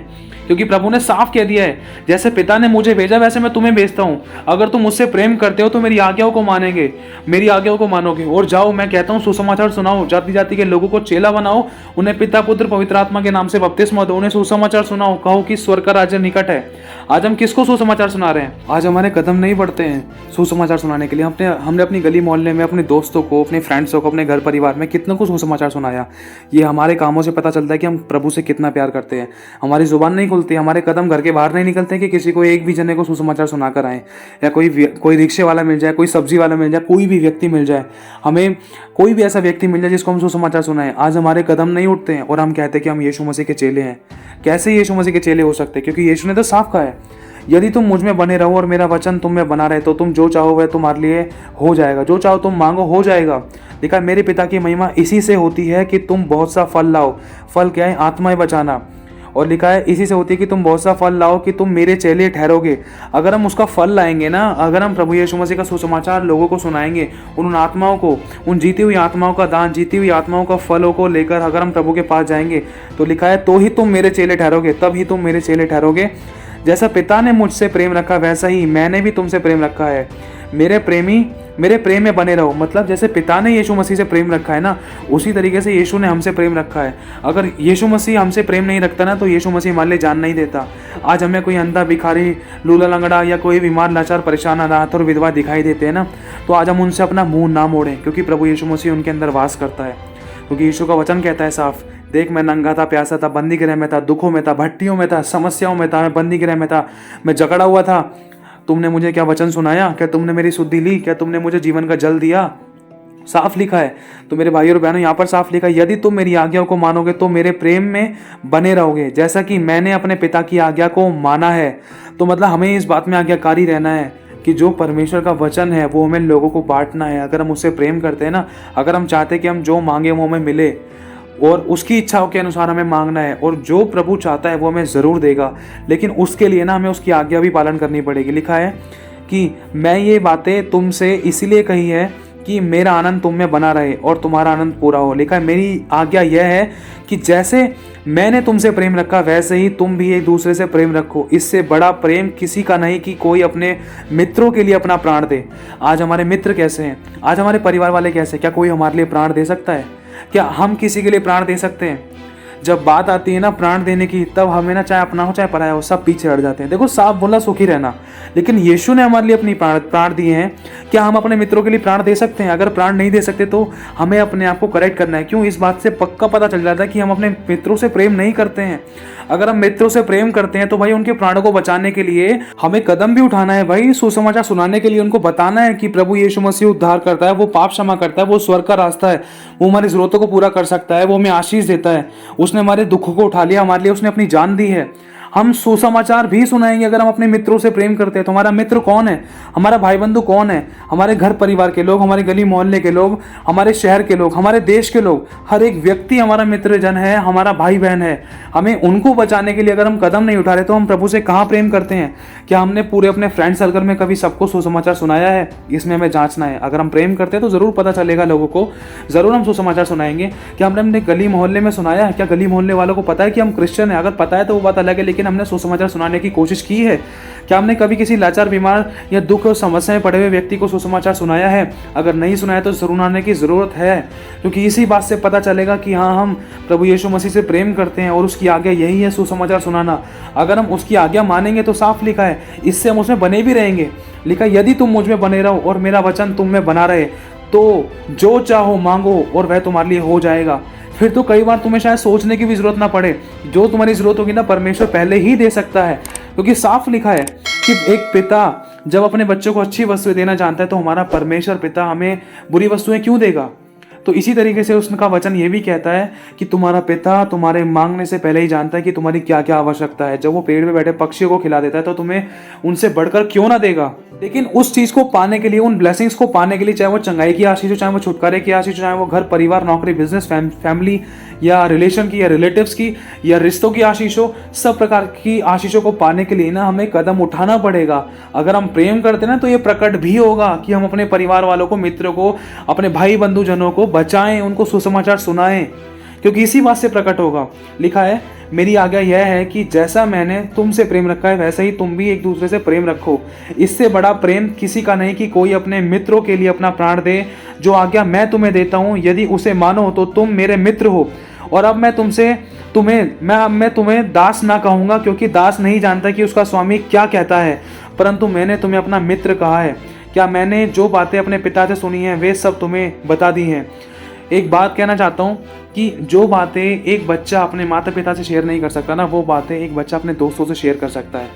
क्योंकि प्रभु ने साफ कह दिया है जैसे पिता ने मुझे भेजा वैसे मैं तुम्हें भेजता हूँ। अगर तुम मुझसे प्रेम करते हो तो मेरी आज्ञाओं को मानेंगे, मेरी आज्ञाओं को मानोगे। और जाओ, मैं कहता हूँ सुसमाचार सुनाओ, जाति जाति के लोगों को चेला बनाओ, उन्हें पिता पुत्र पवित्र आत्मा के नाम से बपतिस्मा दो, उन्हें सुसमाचार सुनाओ, कहो कि स्वर्ग का राज्य निकट है। आज हम किसको सुसमाचार सुना रहे हैं? आज हमारे कदम नहीं बढ़ते हैं सुसमाचार सुनाने के लिए। हमने अपनी गली मोहल्ले में अपने दोस्तों को, अपने फ्रेंड्सों को, अपने घर परिवार में कितनों को सुसमाचार सुनाया। ये हमारे कामों से पता चलता है कि हम प्रभु से कितना प्यार करते हैं। हमारी जुबान नहीं खुलती, हमारे कदम घर के बाहर नहीं निकलते कि किसी को एक भी जने को सुसमाचार सुनाकर आए, या कोई रिक्शे वाला मिल जाए, कोई सब्जी वाला मिल जाए, कोई भी व्यक्ति मिल जाए, हमें कोई भी ऐसा व्यक्ति मिल जाए जिसको हम सुसमाचार सुनाएं। आज हमारे कदम नहीं उठते हैं और हम कहते हैं कि हम यीशु मसीह के चेले हैं। कैसे यीशु मसीह के चेले हो सकते हैं? क्योंकि यीशु ने तो साफ कहा है यदि तुम मुझ में बने रहो और मेरा वचन तुम में बना रहे तो तुम जो चाहो वह तुम्हारे लिए हो जाएगा। जो चाहो तुम मांगो हो जाएगा। लिखा है मेरे पिता की महिमा इसी से होती है कि तुम बहुत सा फल लाओ। फल क्या है? आत्माएं बचाना। और लिखा है इसी से होती है कि तुम बहुत सा फल लाओ कि तुम मेरे चेले ठहरोगे। अगर हम उसका फल लाएंगे ना, अगर हम प्रभु यीशु मसीह का सुसमाचार लोगों को सुनाएंगे, उन आत्माओं को, उन जीती हुई आत्माओं का दान, जीती हुई आत्माओं का फलों को लेकर अगर हम प्रभु के पास जाएंगे तो लिखा है तो ही तुम मेरे चेले ठहरोगे, तब ही तुम मेरे चेले ठहरोगे। जैसा पिता ने मुझसे प्रेम रखा वैसा ही मैंने भी तुमसे प्रेम रखा है। मेरे प्रेम में बने रहो। मतलब जैसे पिता ने यीशु मसीह से प्रेम रखा है ना, उसी तरीके से यीशु ने हमसे प्रेम रखा है। अगर यीशु मसीह हमसे प्रेम नहीं रखता ना तो यीशु मसीह हमारे लिए जान नहीं देता। आज हमें कोई अंधा, भिखारी, लूला लंगड़ा या कोई बीमार, लाचार, परेशान, अनाथ और विधवा दिखाई देते हैं ना, तो आज हम उनसे अपना मुंह ना मोड़ें, क्योंकि प्रभु यीशु मसीह उनके अंदर वास करता है। क्योंकि यीशु का वचन कहता है साफ, देख मैं नंगा था, प्यासा था, बंदी गृह में था, दुखों में था, भट्टियों में था, समस्याओं में था, मैं बंदी गृह में था, मैं जकड़ा हुआ था, तुमने मुझे क्या वचन सुनाया? क्या तुमने मेरी शुद्धि ली? क्या तुमने मुझे जीवन का जल दिया? साफ लिखा है। तो मेरे भाई और बहनों, यहाँ पर साफ लिखा है यदि तुम मेरी आज्ञाओं को मानोगे तो मेरे प्रेम में बने रहोगे, जैसा कि मैंने अपने पिता की आज्ञा को माना है। तो मतलब हमें इस बात में आज्ञाकारी रहना है कि जो परमेश्वर का वचन है वो हमें लोगों को बांटना है। अगर हम उससे प्रेम करते हैं ना, अगर हम चाहते हैं कि हम जो मांगे वो हमें मिले और उसकी इच्छाओं के अनुसार हमें मांगना है, और जो प्रभु चाहता है वो हमें ज़रूर देगा, लेकिन उसके लिए ना हमें उसकी आज्ञा भी पालन करनी पड़ेगी। लिखा है कि मैं ये बातें तुमसे इसलिए कही है कि मेरा आनंद तुम में बना रहे और तुम्हारा आनंद पूरा हो। लिखा है मेरी आज्ञा यह है कि जैसे मैंने तुमसे प्रेम रखा वैसे ही तुम भी एक दूसरे से प्रेम रखो। इससे बड़ा प्रेम किसी का नहीं कि कोई अपने मित्रों के लिए अपना प्राण दे। आज हमारे मित्र कैसे हैं? आज हमारे परिवार वाले कैसे? क्या कोई हमारे लिए प्राण दे सकता है? क्या हम किसी के लिए प्राण दे सकते हैं? जब बात आती है ना प्राण देने की, तब हमें ना चाहे अपना हो चाहे पराया हो, सब पीछे हट जाते हैं। देखो साफ बोला सुखी रहना, लेकिन यीशु ने हमारे लिए अपनी प्राण दिए हैं। क्या हम अपने मित्रों के लिए प्राण दे सकते हैं? अगर प्राण नहीं दे सकते तो हमें अपने आप को करेक्ट करना है। क्यों? इस बात से पक्का पता चल जाता है कि हम अपने मित्रों से प्रेम नहीं करते हैं। अगर हम मित्रों से प्रेम करते हैं तो भाई उनके प्राणों को बचाने के लिए हमें कदम भी उठाना है भाई, सुसमाचार सुनाने के लिए उनको बताना है कि प्रभु यीशु मसीह उद्धार करता है, वो पाप क्षमा करता है, वो स्वर्ग का रास्ता है, वो हमारी जरूरतों को पूरा कर सकता है, वो हमें आशीष देता है, उसने हमारे दुखों को उठा लिया, हमारे लिए उसने अपनी जान दी है। हम सुसमाचार भी सुनाएंगे अगर हम अपने मित्रों से प्रेम करते हैं। तो हमारा मित्र कौन है? हमारा भाई बंधु कौन है? हमारे घर परिवार के लोग, हमारे गली मोहल्ले के लोग, हमारे शहर के लोग, हमारे देश के लोग। हर एक व्यक्ति हमारा मित्र जन है, हमारा भाई बहन है। हमें उनको बचाने के लिए अगर हम कदम नहीं उठा रहे तो हम प्रभु से कहाँ प्रेम करते हैं? क्या हमने पूरे अपने फ्रेंड सर्कल में कभी सबको सुसमाचार सुनाया है? इसमें हमें जांचना है। अगर हम प्रेम करते हैं तो जरूर पता चलेगा लोगों को, जरूर हम सुसमाचार सुनाएंगे। क्या हमने अपने गली मोहल्ले में सुनाया है? क्या गली मोहल्ले वालों को पता है कि हम क्रिश्चियन है? अगर पता है तो वो बात अलग है, लेकिन हमने सुसमाचार सुनाने की कोशिश की है? क्या हमने कभी किसी लाचार, बीमार या दुख और समस्या में पड़े हुए व्यक्ति को सुसमाचार सुनाया है? अगर नहीं सुनाया तो जरूर आने की जरूरत है, क्योंकि इसी बात से पता चलेगा कि हाँ, हम प्रभु यीशु मसीह से प्रेम करते हैं और उसकी आज्ञा यही है सुसमाचार सुनाना। अगर हम उसकी आज्ञा मानेंगे तो साफ लिखा है, इससे हम उसमें बने भी रहेंगे। लिखा यदि तुम मुझ में बने रहो और मेरा वचन तुम में बना रहे तो जो चाहो मांगो और वह तुम्हारे लिए हो जाएगा। फिर तो कई बार तुम्हें शायद सोचने की भी जरूरत ना पड़े, जो तुम्हारी जरूरत होगी ना परमेश्वर पहले ही दे सकता है, क्योंकि साफ लिखा है कि एक पिता जब अपने बच्चों को अच्छी वस्तुएं देना जानता है तो हमारा परमेश्वर पिता हमें बुरी वस्तुएं क्यों देगा? तो इसी तरीके से उसका वचन ये भी कहता है कि तुम्हारा पिता तुम्हारे मांगने से पहले ही जानता है कि तुम्हारी क्या क्या आवश्यकता है। जब वो पेड़ पे बैठे पक्षियों को खिला देता है तो तुम्हें उनसे बढ़कर क्यों ना देगा? लेकिन उस चीज को पाने के लिए, उन ब्लेसिंग्स को पाने के लिए, चाहे वो चंगाई की आशीष हो, चाहे वो छुटकारे की आशीष हो, चाहे वो घर परिवार नौकरी बिजनेस फैमिली या रिलेशन की या रिलेटिव्स की या रिश्तों की आशीष हो, सब प्रकार की आशीषों को पाने के लिए ना हमें कदम उठाना पड़ेगा। अगर हम प्रेम करते ना तो ये प्रकट भी होगा कि हम अपने परिवार वालों को, मित्रों को, अपने भाई बंधु जनों को बचाएं, उनको सुसमाचार सुनाएं, क्योंकि इसी बात से प्रकट होगा। लिखा है मेरी आज्ञा यह है कि जैसा मैंने तुमसे प्रेम रखा है वैसे ही तुम भी एक दूसरे से प्रेम रखो। इससे बड़ा प्रेम किसी का नहीं कि कोई अपने मित्रों के लिए अपना प्राण दे। जो आज्ञा मैं तुम्हें देता हूँ यदि उसे मानो तो तुम मेरे मित्र हो। और अब मैं तुम्हें दास ना कहूँगा, क्योंकि दास नहीं जानता कि उसका स्वामी क्या कहता है, परंतु मैंने तुम्हें अपना मित्र कहा है। क्या मैंने जो बातें अपने पिता से सुनी हैं वे सब तुम्हें बता दी हैं। एक बात कहना चाहता हूँ कि जो बातें एक बच्चा अपने माता पिता से शेयर नहीं कर सकता ना, वो बातें एक बच्चा अपने दोस्तों से शेयर कर सकता है।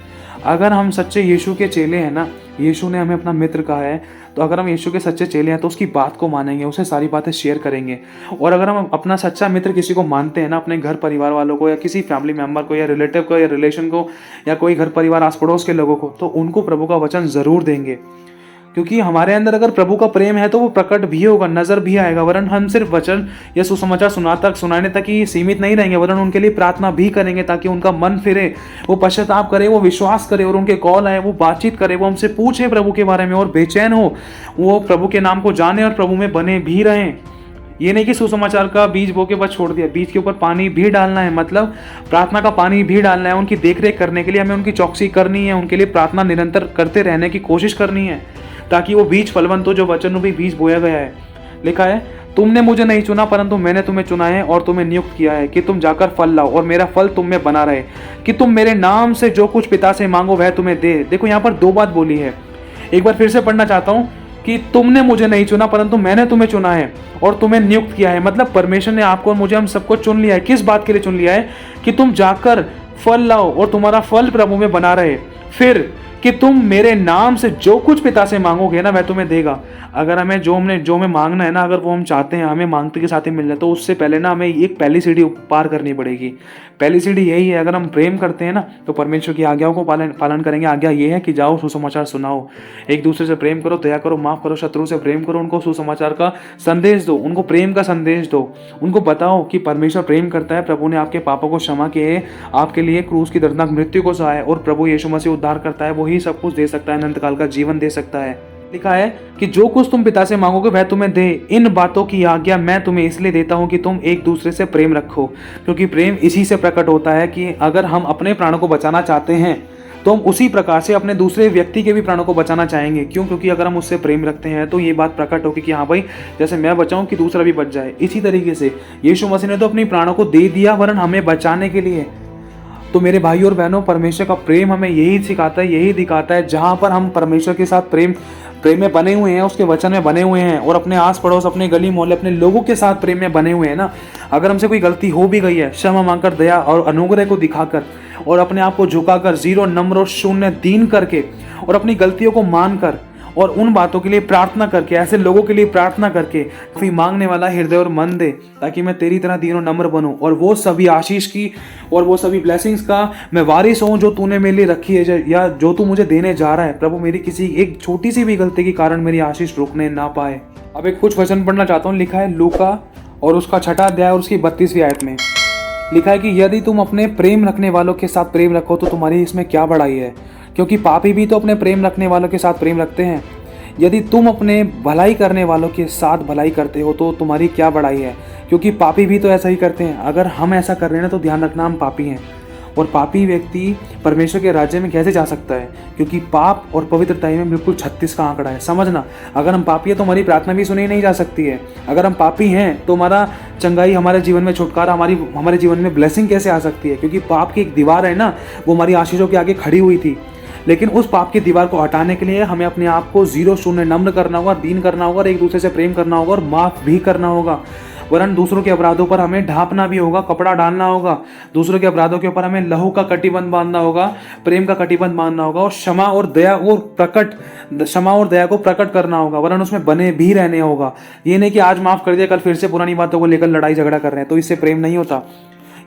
अगर हम सच्चे यीशु के चेले हैं ना, यीशु ने हमें अपना मित्र कहा है, तो अगर हम यीशु के सच्चे चेले हैं तो उसकी बात को मानेंगे, उसे सारी बातें शेयर करेंगे। और अगर हम अपना सच्चा मित्र किसी को मानते हैं ना, अपने घर परिवार वालों को या किसी फैमिली मेम्बर को या रिलेटिव को या रिलेशन को या कोई घर परिवार आस पड़ोस के लोगों को, तो उनको प्रभु का वचन जरूर देंगे। क्योंकि हमारे अंदर अगर प्रभु का प्रेम है तो वो प्रकट भी होगा, नजर भी आएगा। वरन हम सिर्फ वचन या सुसमाचार सुनाने तक ही सीमित नहीं रहेंगे, वरन उनके लिए प्रार्थना भी करेंगे ताकि उनका मन फिरे, वो पश्चाताप करे, वो विश्वास करे और उनके कॉल आए, वो बातचीत करे, वो हमसे पूछे प्रभु के बारे में और बेचैन हो, वो प्रभु के नाम को जाने और प्रभु में बने भी रहें। ये नहीं कि सुसमाचार का बीज बो के बाद छोड़ दिया, बीज के ऊपर पानी भी डालना है, मतलब प्रार्थना का पानी भी डालना है। उनकी देखरेख करने के लिए हमें उनकी चौकसी करनी है, उनके लिए प्रार्थना निरंतर करते रहने की कोशिश करनी है, ताकि वो बीज फलवंत हो जो वचन में भी बीज बोया गया है। लिखा है तुमने मुझे नहीं चुना परंतु मैंने तुम्हें चुना है और तुम्हें नियुक्त किया है कि तुम जाकर फल लाओ और मेरा फल तुम में बना रहे, कि तुम मेरे नाम से जो कुछ पिता से मांगो वह तुम्हें दे। देखो यहाँ पर दो बात बोली है, एक बार फिर से पढ़ना चाहता हूँ कि तुमने मुझे नहीं चुना परंतु मैंने तुम्हें चुना है और तुम्हें नियुक्त किया है। मतलब परमेश्वर ने आपको और मुझे, हम सबको चुन लिया है। किस बात के लिए चुन लिया है? कि तुम जाकर फल लाओ और तुम्हारा फल प्रभु में बना रहे, फिर कि तुम मेरे नाम से जो कुछ पिता से मांगोगे ना वह तुम्हें देगा। अगर हमें जो हमें मांगना है ना, अगर वो हम चाहते हैं हमें मांगते के साथ ही मिल जाए, तो उससे पहले ना हमें एक पहली सीढ़ी पार करनी पड़ेगी। पहली सीढ़ी यही है, अगर हम प्रेम करते हैं ना तो परमेश्वर की आज्ञाओं को पालन करेंगे। आज्ञा ये है कि जाओ सुसमाचार सुनाओ, एक दूसरे से प्रेम करो, दया करो, माफ करो, शत्रु से प्रेम करो, उनको सुसमाचार का संदेश दो, उनको प्रेम का संदेश दो, उनको बताओ कि परमेश्वर प्रेम करता है, प्रभु ने आपके पापों को क्षमा किए, आपके लिए क्रूस की दर्दनाक मृत्यु को सहा है और प्रभु यीशु मसीह उद्धार करता है, वही सब कुछ दे सकता है, अनंत काल का जीवन दे सकता है। लिखा है कि जो कुछ तुम पिता से मांगोगे वह तुम्हें दे। इन बातों की आज्ञा मैं तुम्हें इसलिए देता हूं कि तुम एक दूसरे से प्रेम रखो, क्योंकि प्रेम इसी से प्रकट होता है कि अगर हम अपने प्राणों को बचाना चाहते हैं तो हम उसी प्रकार से अपने दूसरे व्यक्ति के भी प्राणों को बचाना चाहेंगे। क्यों? क्योंकि अगर हम उससे प्रेम रखते हैं तो ये बात प्रकट होगी कि हाँ भाई, जैसे मैं बचाऊं कि दूसरा भी बच जाए। इसी तरीके से यीशु मसीह ने तो अपनी प्राणों को दे दिया वरन हमें बचाने के लिए। तो मेरे भाई और बहनों, परमेश्वर का प्रेम हमें यही सिखाता है, यही दिखाता है। जहाँ पर हम परमेश्वर के साथ प्रेम में बने हुए हैं, उसके वचन में बने हुए हैं, और अपने आस पड़ोस, अपने गली मोहल्ले, अपने लोगों के साथ प्रेम में बने हुए हैं ना, अगर हमसे कोई गलती हो भी गई है, क्षमा मांगकर, दया और अनुग्रह को दिखाकर और अपने आप को झुकाकर, जीरो, नम्र और शून्य दीन करके और अपनी गलतियों को मानकर और उन बातों के लिए प्रार्थना करके, ऐसे लोगों के लिए प्रार्थना करके फिर मांगने वाला हृदय और मन दे, ताकि मैं तेरी तरह दीन और नम्र बनूं और वो सभी आशीष की और वो सभी ब्लेसिंग्स का मैं वारिस हूं जो तूने मेरे लिए रखी है या जो तू मुझे देने जा रहा है। प्रभु, मेरी किसी एक छोटी सी भी गलती के कारण मेरी आशीष रुकने ना पाए। अब एक कुछ वचन पढ़ना चाहता हूँ। लिखा है लूका और उसका 6 अध्याय और उसकी 32वीं आयत में लिखा है कि यदि तुम अपने प्रेम रखने वालों के साथ प्रेम रखो तो तुम्हारी इसमें क्या बड़ाई है, क्योंकि पापी भी तो अपने प्रेम रखने वालों के साथ प्रेम रखते हैं। यदि तुम अपने भलाई करने वालों के साथ भलाई करते हो तो तुम्हारी क्या बड़ाई है, क्योंकि पापी भी तो ऐसा ही करते हैं। अगर हम ऐसा कर रहे हैं ना तो ध्यान रखना हम पापी हैं, और पापी व्यक्ति परमेश्वर के राज्य में कैसे जा सकता है, क्योंकि पाप और पवित्रता में बिल्कुल 36 का आंकड़ा है। समझना, अगर हम पापी हैं तो हमारी प्रार्थना भी सुनी नहीं जा सकती है। अगर हम पापी हैं तो हमारा चंगाई, हमारे जीवन में छुटकारा, हमारे जीवन में ब्लेसिंग कैसे आ सकती है, क्योंकि पाप की एक दीवार है ना, वो हमारी आशीषों के आगे खड़ी हुई थी। लेकिन उस पाप की दीवार को हटाने के लिए हमें अपने आप को जीरो, शून्य, नम्र करना होगा, दीन करना होगा और एक दूसरे से प्रेम करना होगा और माफ भी करना होगा। वरन दूसरों के अपराधों पर हमें ढांपना भी होगा, कपड़ा डालना होगा। दूसरों के अपराधों के ऊपर हमें लहू का कटिबंध बांधना होगा, प्रेम का कटिबंध बांधना होगा और क्षमा और दया को प्रकट करना होगा, वरन उसमें बने भी रहने होगा। ये नहीं कि आज माफ कर दिया, कल फिर से पुरानी बातों को लेकर लड़ाई झगड़ा कर रहे हैं, तो इससे प्रेम नहीं होता।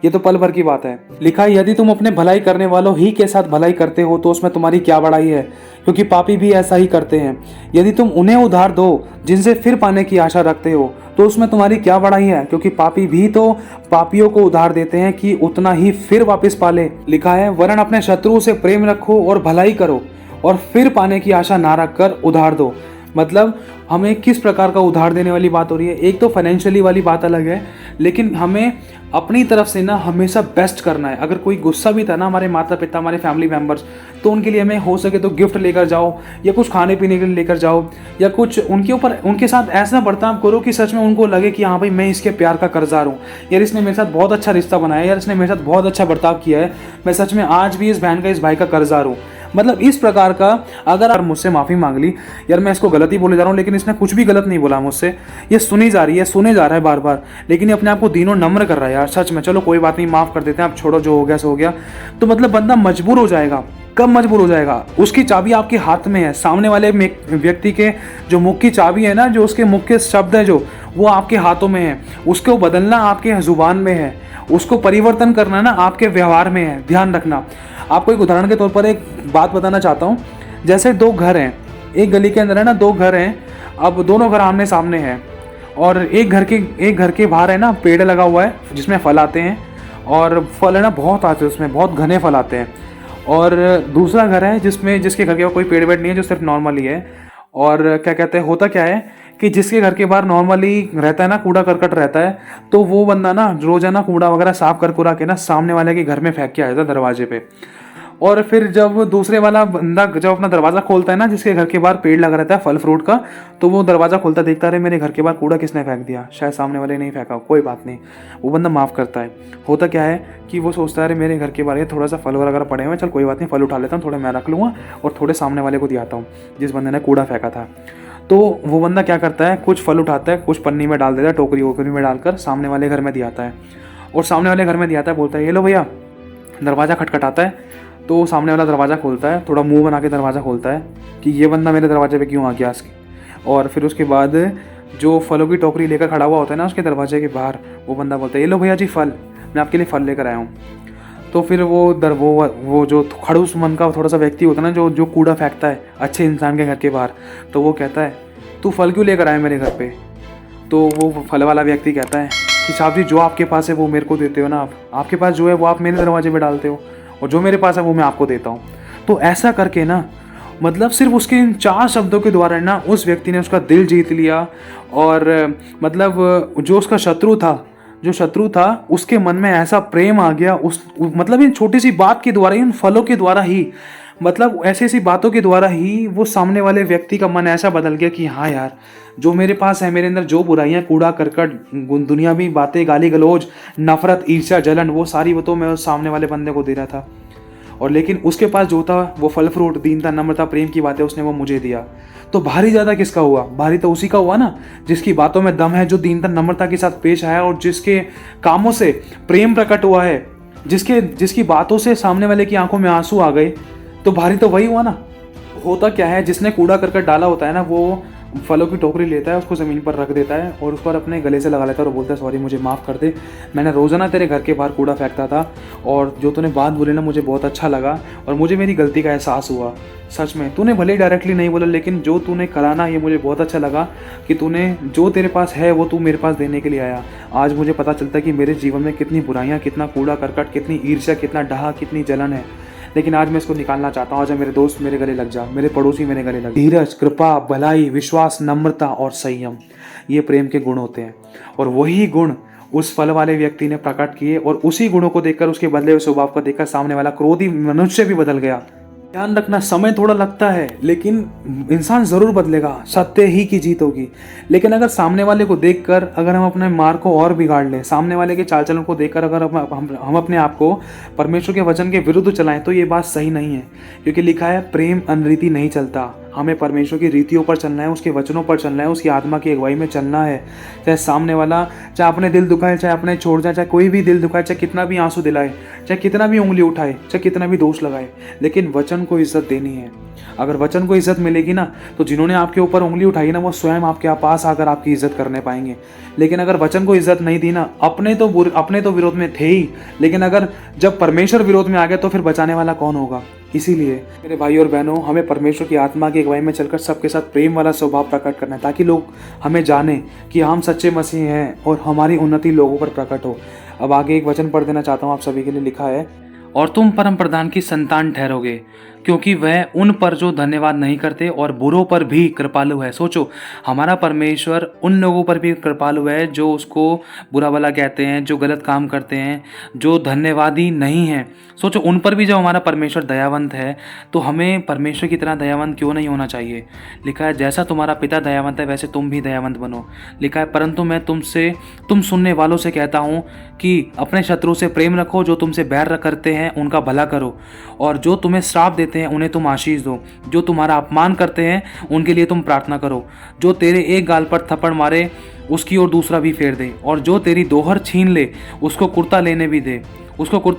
ये तो पल भर की बात है। लिखा है यदि तुम अपने भलाई करने वालों ही के साथ भलाई करते हो तो उसमें तुम्हारी क्या बड़ाई है, क्योंकि पापी भी ऐसा ही करते हैं। यदि तुम उन्हें उधार दो जिनसे फिर पाने की आशा रखते हो तो उसमें तुम्हारी क्या बड़ाई है, क्योंकि पापी भी तो पापियों को उधार देते हैं कि उतना ही फिर वापस पाले। लिखा है वरन अपने शत्रु से प्रेम रखो और भलाई करो और फिर पाने की आशा ना रखकर उधार दो। मतलब हमें किस प्रकार का उधार देने वाली बात हो रही है। एक तो फाइनेंशियली वाली बात अलग है, लेकिन हमें अपनी तरफ से ना हमेशा बेस्ट करना है। अगर कोई गुस्सा भी था ना, हमारे माता पिता, हमारे फैमिली मेम्बर्स, तो उनके लिए हमें हो सके तो गिफ्ट लेकर जाओ या कुछ खाने पीने के लिए लेकर जाओ, या कुछ उनके साथ ऐसा बर्ताव करो कि सच में उनको लगे कि हाँ भाई मैं इसके प्यार का कर्जदार हूँ, यार इसने मेरे साथ बहुत अच्छा रिश्ता बनाया, यार इसने मेरे साथ बहुत अच्छा बर्ताव किया है, मैं सच में आज भी इस बहन का, इस भाई का कर्जदार हूँ। मतलब इस प्रकार का, अगर मुझसे माफ़ी मांग ली, यार मैं इसको गलत ही बोले जा रहा हूँ लेकिन इसने कुछ भी गलत नहीं बोला मुझसे, ये सुनी जा रही है, सुने जा रहा है बार बार, लेकिन ये अपने आप को दीनों नम्र कर रहा है, यार सच में चलो कोई बात नहीं, माफ़ कर देते हैं, आप छोड़ो, जो हो गया सो हो गया। तो मतलब बंदा मजबूर हो जाएगा। कब मजबूर हो जाएगा? उसकी चाबी आपके हाथ में है। सामने वाले व्यक्ति के जो मुख की चाबी है ना, जो उसके मुख के शब्द है, जो वो आपके हाथों में है। उसको बदलना आपके जुबान में है, उसको परिवर्तन करना ना आपके व्यवहार में है। ध्यान रखना। आपको एक उदाहरण के तौर पर एक बात बताना चाहता हूँ। जैसे दो घर हैं, एक गली के अंदर है ना, दो घर हैं। अब दोनों घर आमने सामने हैं और एक घर के बाहर है ना पेड़ लगा हुआ है जिसमें फल आते हैं, और फल है ना बहुत आते हैं, उसमें बहुत घने फल आते हैं। और दूसरा घर है जिसके घर के कोई पेड़ वेड़ नहीं है, जो सिर्फ नॉर्मली है। और क्या कहते हैं, होता क्या है कि जिसके घर के बाहर नॉर्मली रहता है ना, कूड़ा करकट रहता है, तो वो बंदा ना रोजाना कूड़ा वगैरह साफ कर कुरा के ना सामने वाले के घर में फेंक के आ जाता है दरवाजे पे। और फिर जब दूसरे वाला बंदा जब अपना दरवाज़ा खोलता है ना, जिसके घर के बाहर पेड़ लगा रहता है फल फ्रूट का, तो वो दरवाज़ा खोलता देखता है मेरे घर के बाहर कूड़ा किसने फेंक दिया, शायद सामने वाले नहीं फेंका, कोई बात नहीं, वो बंदा माफ़ करता है। होता क्या है कि वो सोचता है मेरे घर के बाहर थोड़ा सा फल वगैरह पड़े हुए, चल कोई बात नहीं, फल उठा लेता हूँ, थोड़े मैं रख लूँगा और थोड़े सामने वाले को दियाता हूँ जिस बंदे ने कूड़ा फेंका था। तो वो बंदा क्या करता है, कुछ फल उठाता है, कुछ पन्नी में डाल देता है, टोकरी वोकरी में डालकर सामने वाले घर में दियाता है। और सामने वाले घर में दियाता है, बोलता है ये लो भैया। दरवाज़ा खटखटाता है तो सामने वाला दरवाज़ा खोलता है, थोड़ा मुंह बना के दरवाज़ा खोलता है कि ये बंदा मेरे दरवाजे पे क्यों आ गया इसके। और फिर उसके बाद जो फलों की टोकरी लेकर खड़ा हुआ होता है ना उसके दरवाजे के बाहर, वो बंदा बोलता है ये लो भैया जी फल, मैं आपके लिए फल लेकर आया हूँ। तो फिर वो जो खड़ूस मन का थोड़ा सा व्यक्ति होता है ना, जो कूड़ा फेंकता है अच्छे इंसान के घर के बाहर, तो वो कहता है तू फल क्यों लेकर आया मेरे घर पे। तो वो फल वाला व्यक्ति कहता है कि साहब जी जो आपके पास है वो मेरे को देते हो ना, आपके पास जो है वो आप मेरे दरवाजे पे डालते हो, और जो मेरे पास है वो मैं आपको देता हूँ। तो ऐसा करके ना, मतलब सिर्फ उसके इन 4 शब्दों के द्वारा ना उस व्यक्ति ने उसका दिल जीत लिया। और मतलब जो उसका शत्रु था उसके मन में ऐसा प्रेम आ गया, मतलब इन छोटी सी बात के द्वारा, इन फलों के द्वारा ही मतलब ऐसी ऐसी बातों के द्वारा ही वो सामने वाले व्यक्ति का मन ऐसा बदल गया कि हाँ यार, जो मेरे पास है, मेरे अंदर जो बुराइयां, कूड़ा करकट, दुनियावी बातें, गाली गलौज, नफरत, ईर्ष्या, जलन, वो सारी वो तो मैं उस सामने वाले बंदे को दे रहा था। और लेकिन उसके पास जो था वो फल फ्रूट, दीनता, नम्रता, प्रेम की बातें, उसने वो मुझे दिया। तो भारी ज़्यादा किसका हुआ? भारी तो उसी का हुआ ना जिसकी बातों में दम है, जो दीनता नम्रता के साथ पेश आया और जिसके कामों से प्रेम प्रकट हुआ है, जिसकी बातों से सामने वाले की आंखों में आंसू आ गए। तो भारी तो वही हुआ ना। होता क्या है, जिसने कूड़ा करकट डाला होता है ना, वो फलों की टोकरी लेता है, उसको ज़मीन पर रख देता है और उस पर अपने गले से लगा लेता है और बोलता है सॉरी, मुझे माफ़ कर दे, मैंने रोज़ाना तेरे घर के बाहर कूड़ा फेंकता था और जो तूने बात बोली ना मुझे बहुत अच्छा लगा और मुझे मेरी गलती का एहसास हुआ। सच में तूने भले ही डायरेक्टली नहीं बोला, लेकिन जो तूने करा ना, ये मुझे बहुत अच्छा लगा कि तूने जो तेरे पास है वो तू मेरे पास देने के लिए आया। आज मुझे पता चलता है कि मेरे जीवन में कितनी बुराइयाँ, कितना कूड़ा करकट, कितनी ईर्ष्या, कितना डहा, कितनी जलन है, लेकिन आज मैं इसको निकालना चाहता हूँ। आज मेरे दोस्त मेरे गले लग जा, मेरे पड़ोसी मेरे गले लग। धीरज, कृपा, भलाई, विश्वास, नम्रता और संयम, ये प्रेम के गुण होते हैं और वही गुण उस फल वाले व्यक्ति ने प्रकट किए और उसी गुणों को देखकर, उसके बदले हुए स्वभाव को देखकर सामने वाला क्रोधी मनुष्य भी बदल गया। ध्यान रखना, समय थोड़ा लगता है लेकिन इंसान जरूर बदलेगा, सत्य ही की जीत होगी। लेकिन अगर सामने वाले को देखकर अगर हम अपने मार्ग को और बिगाड़ लें, सामने वाले के चाल चलन को देखकर अगर हम अपने आप को परमेश्वर के वचन के विरुद्ध चलाएं, तो ये बात सही नहीं है। क्योंकि लिखा है प्रेम अनरीति नहीं चलता। हमें परमेश्वर की रीतियों पर चलना है, उसके वचनों पर चलना है, उसकी आत्मा की अगुवाई में चलना है। चाहे सामने वाला, चाहे अपने दिल दुखाए, चाहे अपने छोड़ जाए, चाहे कोई भी दिल दुखाए, चाहे कितना भी आंसू दिलाए, चाहे कितना भी उंगली उठाए, चाहे कितना भी दोष लगाए, लेकिन वचन को इज्जत देनी है। अगर वचन को इज्जत मिलेगी ना, तो जिन्होंने आपके ऊपर उंगली उठाई ना, वो स्वयं आपके पास आकर आपकी इज्जत करने पाएंगे। लेकिन अगर वचन को इज्जत नहीं दी ना, अपने तो विरोध में थे ही, लेकिन अगर जब परमेश्वर विरोध में आ गया तो फिर बचाने वाला कौन होगा? इसीलिए मेरे भाई और बहनों, हमें परमेश्वर की आत्मा की अगुवाई में चलकर सबके साथ प्रेम वाला स्वभाव प्रकट करना है, ताकि लोग हमें जाने कि हम सच्चे मसीह हैं और हमारी उन्नति लोगों पर प्रकट हो। अब आगे एक वचन पढ़ देना चाहता हूँ आप सभी के लिए। लिखा है, और तुम परम प्रधान की संतान ठहरोगे, क्योंकि वह उन पर जो धन्यवाद नहीं करते और बुरों पर भी कृपालु है। सोचो, हमारा परमेश्वर उन लोगों पर भी कृपालु है जो उसको बुरा भला कहते हैं, जो गलत काम करते हैं, जो धन्यवादी नहीं हैं। सोचो, उन पर भी जब हमारा परमेश्वर दयावंत है, तो हमें परमेश्वर की तरह दयावंत क्यों नहीं होना चाहिए? लिखा है, जैसा तुम्हारा पिता दयावंत है वैसे तुम भी दयावंत बनो। लिखा है, परंतु मैं तुम सुनने वालों से कहता हूँ कि अपने शत्रु से प्रेम रखो, जो तुमसे बैर करते हैं उनका भला करो, और जो तुम्हें श्राप देते हैं उन्हें तुम आशीष दो, जो तुम्हारा अपमान करते हैं उनके लिए तुम प्रार्थना करो, जो तेरे एक गाल पर थप्पड़ मारे उसकी ओर दूसरा भी फेर दे, और जो तेरी दोहर छीन ले उसको कुर्ता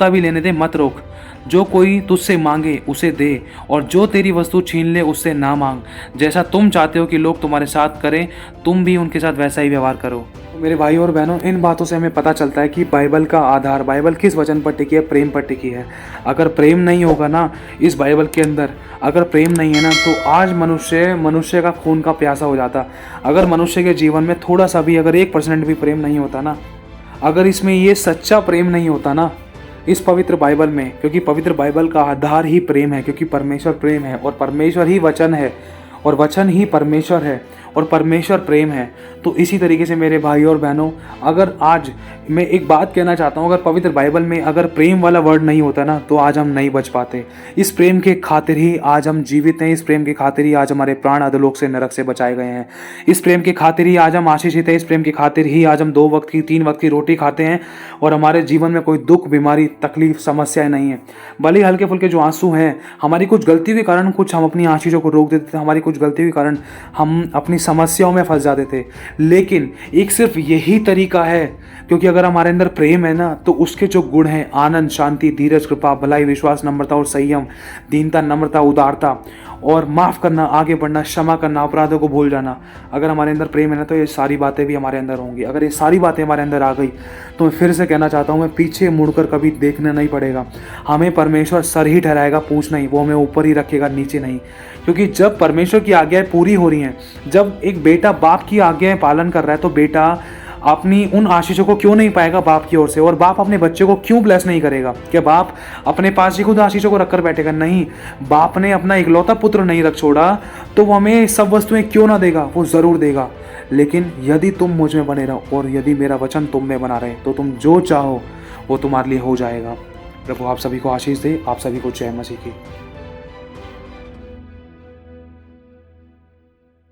भी लेने दे, मत रोक। जो कोई तुझसे मांगे उसे दे, और जो तेरी वस्तु छीन ले उससे ना मांग। जैसा तुम चाहते हो कि लोग तुम्हारे साथ करें, तुम भी उनके साथ वैसा ही व्यवहार करो। मेरे भाई और बहनों, इन बातों से हमें पता चलता है कि बाइबल का आधार, बाइबल किस वचन पर टिकी है? प्रेम पर टिकी है। अगर प्रेम नहीं होगा ना इस बाइबल के अंदर, अगर प्रेम नहीं है ना, तो आज मनुष्य का खून का प्यासा हो जाता। अगर मनुष्य के जीवन में थोड़ा सा भी, अगर 1% भी प्रेम नहीं होता ना, अगर इसमें ये सच्चा प्रेम नहीं होता ना इस पवित्र बाइबल में, क्योंकि पवित्र बाइबल का आधार ही प्रेम है, क्योंकि परमेश्वर प्रेम है और परमेश्वर ही वचन है और वचन ही परमेश्वर है और परमेश्वर प्रेम है। तो इसी तरीके से मेरे भाई और बहनों, अगर आज मैं एक बात कहना चाहता हूँ, अगर पवित्र बाइबल में अगर प्रेम वाला वर्ड नहीं होता ना, तो आज हम नहीं बच पाते। इस प्रेम के खातिर ही आज हम जीवित हैं, इस प्रेम के खातिर ही आज हमारे प्राण अधोलोक से नरक से बचाए गए हैं, इस प्रेम के खातिर ही आज हम आशीषित हैं, इस प्रेम के खातिर ही आज हम 2 वक्त की 3 वक्त की रोटी खाते हैं और हमारे जीवन में कोई दुख, बीमारी, तकलीफ, समस्याएं नहीं है। भले ही हल्के फुल्के जो आंसू हैं, हमारी कुछ गलती के कारण कुछ हम अपनी आशीषों को रोक देते थे, हमारी कुछ गलती के कारण हम अपनी समस्याओं में फंस जाते थे, लेकिन एक सिर्फ यही तरीका है, क्योंकि अगर हमारे अंदर प्रेम है ना, तो उसके जो गुण हैं, आनंद, शांति, धीरज, कृपा, भलाई, विश्वास, नम्रता और संयम, दीनता, नम्रता, उदारता और माफ़ करना, आगे बढ़ना, क्षमा करना, अपराधों को भूल जाना, अगर हमारे अंदर प्रेम है ना, तो ये सारी बातें भी हमारे अंदर होंगी। अगर ये सारी बातें हमारे अंदर आ गई, तो मैं फिर से कहना चाहता हूँ, मैं पीछे मुड़कर कभी देखना नहीं पड़ेगा। हमें परमेश्वर सर ही ठहराएगा, पूछ नहीं, वो हमें ऊपर ही रखेगा, नीचे नहीं। क्योंकि जब परमेश्वर की आज्ञाएं पूरी हो रही हैं, जब एक बेटा बाप की आज्ञाएं पालन कर रहा है, तो बेटा अपनी उन आशीषों को क्यों नहीं पाएगा बाप की ओर से? और बाप अपने बच्चे को क्यों ब्लेस नहीं करेगा? क्या बाप अपने पास ही खुद आशीषों को रखकर बैठेगा? नहीं, बाप ने अपना इकलौता पुत्र नहीं रख छोड़ा, तो वो हमें सब वस्तुएं क्यों ना देगा? वो ज़रूर देगा। लेकिन यदि तुम मुझ में बने रहो और यदि मेरा वचन तुम में बना रहे, तो तुम जो चाहो वो तुम्हारे लिए हो जाएगा। प्रभु आप सभी को आशीष दे। आप सभी को जय मसीह की।